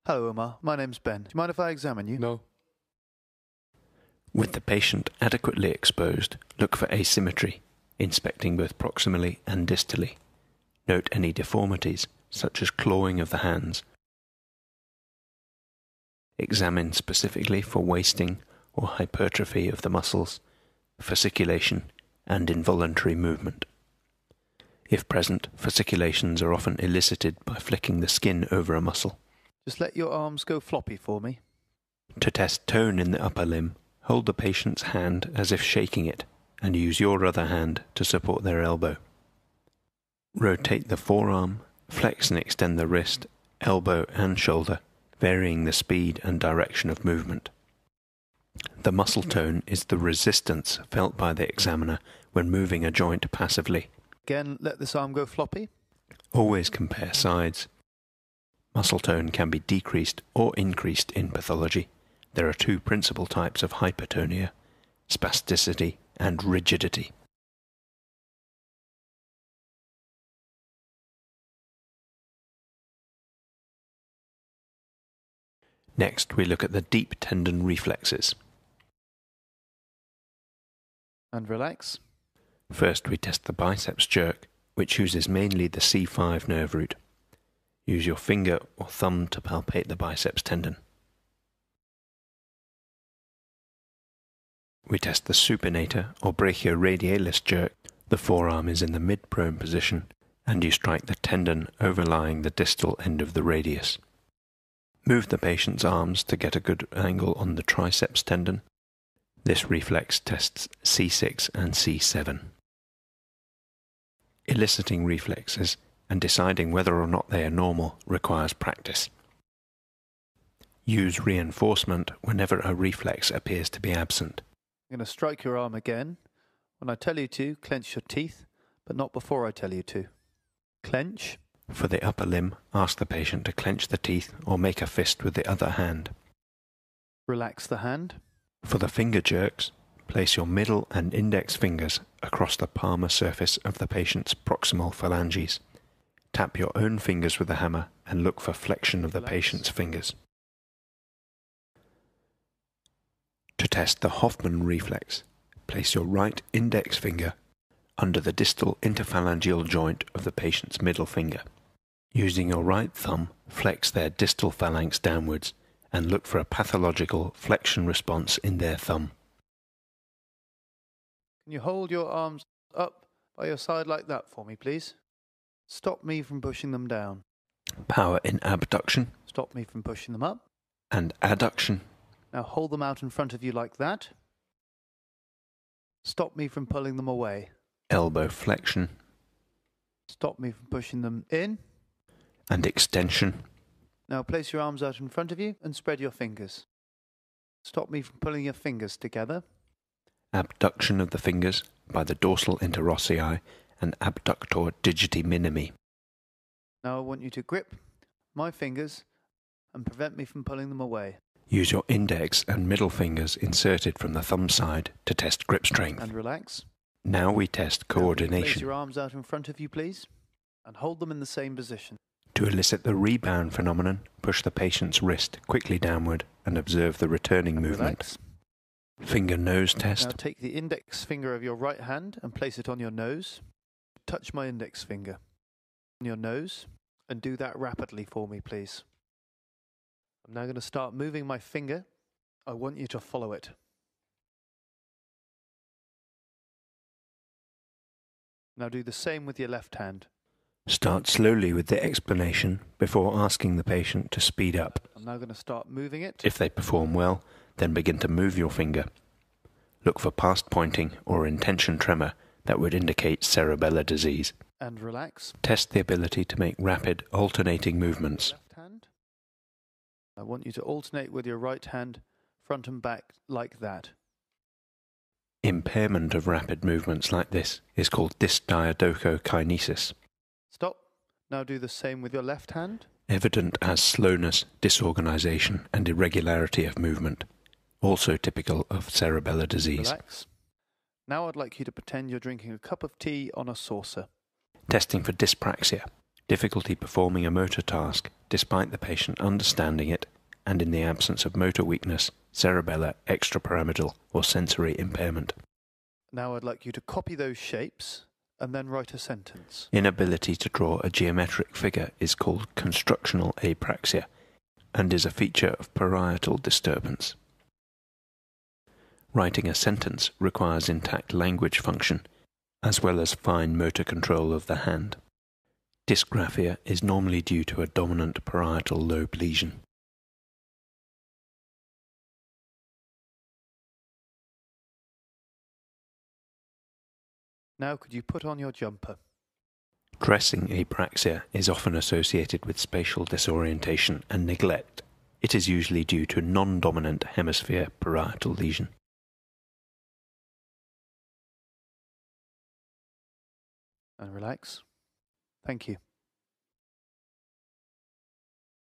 Hello, Omar. My name's Ben. Do you mind if I examine you? No. With the patient adequately exposed, look for asymmetry, inspecting both proximally and distally. Note any deformities, such as clawing of the hands. Examine specifically for wasting or hypertrophy of the muscles, fasciculation, and involuntary movement. If present, fasciculations are often elicited by flicking the skin over a muscle. Just let your arms go floppy for me. To test tone in the upper limb, hold the patient's hand as if shaking it, and use your other hand to support their elbow. Rotate the forearm, flex and extend the wrist, elbow and shoulder, varying the speed and direction of movement. The muscle tone is the resistance felt by the examiner when moving a joint passively. Again, let this arm go floppy. Always compare sides. Muscle tone can be decreased or increased in pathology. There are two principal types of hypertonia: spasticity and rigidity. Next, we look at the deep tendon reflexes. And relax. First, we test the biceps jerk, which uses mainly the C5 nerve root. Use your finger or thumb to palpate the biceps tendon. We test the supinator or brachioradialis jerk. The forearm is in the mid-prone position, and you strike the tendon overlying the distal end of the radius. Move the patient's arms to get a good angle on the triceps tendon. This reflex tests C6 and C7. Eliciting reflexes and deciding whether or not they are normal requires practice. Use reinforcement whenever a reflex appears to be absent. I'm going to strike your arm again. When I tell you to, clench your teeth, but not before I tell you to. Clench. For the upper limb, ask the patient to clench the teeth or make a fist with the other hand. Relax the hand. For the finger jerks, place your middle and index fingers across the palmar surface of the patient's proximal phalanges. Tap your own fingers with the hammer and look for flexion of the patient's fingers. To test the Hoffman reflex, place your right index finger under the distal interphalangeal joint of the patient's middle finger. Using your right thumb, flex their distal phalanx downwards and look for a pathological flexion response in their thumb. Can you hold your arms up by your side like that for me, please? Stop me from pushing them down. Power in abduction Stop me from pushing them up. and adduction. Now hold them out in front of you like that. Stop me from pulling them away. Elbow flexion Stop me from pushing them in. and extension. Now place your arms out in front of you and spread your fingers. Stop me from pulling your fingers together. Abduction of the fingers by the dorsal interossei and abductor digiti minimi. Now I want you to grip my fingers and prevent me from pulling them away. Use your index and middle fingers inserted from the thumb side to test grip strength. And relax. Now we test Place coordination. your arms out in front of you, please, and hold them in the same position. To elicit the rebound phenomenon, push the patient's wrist quickly downward and observe the returning And movement. relax. Finger-nose Now test. take the index finger of your right hand and place it on your nose. Touch my index finger on your nose and do that rapidly for me, please. I'm now going to start moving my finger. I want you to follow it. Now do the same with your left hand. Start slowly with the explanation before asking the patient to speed up. I'm now going to start moving it. If they perform well, then begin to move your finger. Look for past pointing or intention tremor that would indicate cerebellar disease. And relax. Test the ability to make rapid, alternating movements. Left hand. I want you to alternate with your right hand, front and back, like that. Impairment of rapid movements like this is called dysdiadochokinesis, Stop. Now do the same with your left hand. evident as slowness, disorganization, and irregularity of movement, also typical of cerebellar disease. Relax. Now I'd like you to pretend you're drinking a cup of tea on a saucer. Testing for dyspraxia. difficulty performing a motor task despite the patient understanding it, and in the absence of motor weakness, cerebellar, extrapyramidal, or sensory impairment. Now I'd like you to copy those shapes and then write a sentence. Inability to draw a geometric figure is called constructional apraxia and is a feature of parietal disturbance. Writing a sentence requires intact language function, as well as fine motor control of the hand. Dysgraphia is normally due to a dominant parietal lobe lesion. Now could you put on your jumper? Dressing apraxia is often associated with spatial disorientation and neglect. It is usually due to non-dominant hemisphere parietal lesion. And relax. Thank you.